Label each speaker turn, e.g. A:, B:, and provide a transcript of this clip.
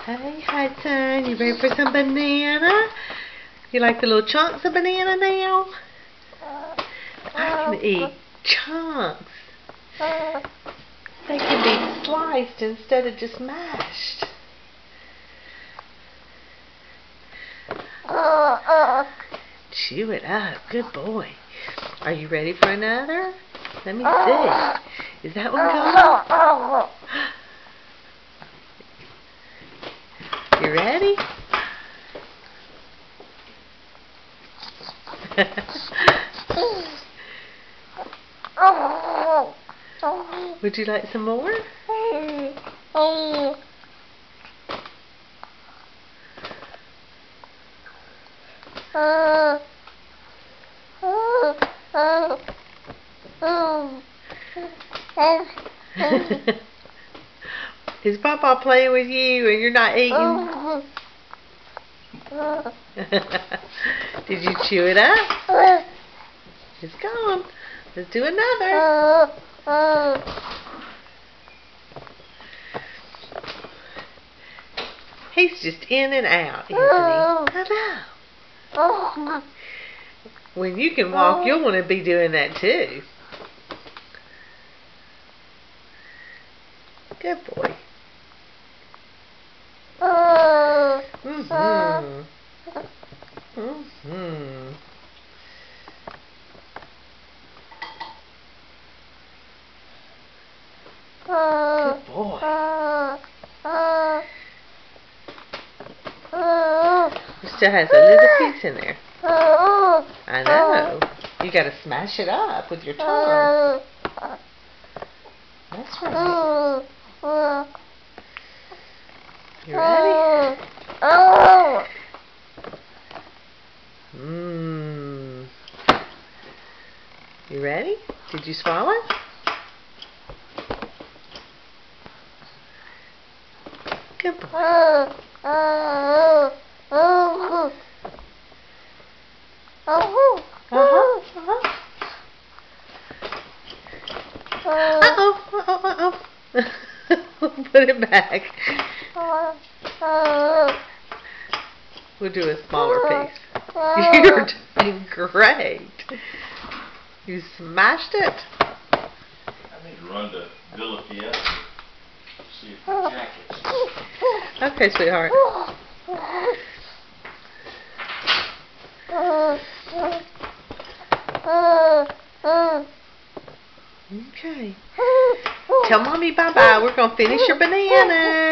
A: Hey, Hudson, you ready for some banana? You like the little chunks of banana now? I can eat chunks. They can be sliced instead of just mashed. Chew it up. Good boy. Are you ready for another? Let me see. Is that one going? You ready? Would you like some more? Is Papa playing with you and you're not eating? Did you chew it up? It's gone. Let's do another. He's just in and out, isn't he? I know. When you can walk, you'll want to be doing that too. Good boy. Mm-hmm. Mm-hmm. Good boy. It still has a little piece in there. I know. You gotta smash it up with your tongue. That's right. You ready? Mmm. You ready? Did you swallow? Good boy. Uh-oh. Put it back. We'll do a smaller piece. You're doing great. You smashed it.
B: I need to run to Villa Fiesta. See if the jacket's.
A: Okay, sweetheart. Okay. Tell Mommy bye-bye. We're going to finish your banana.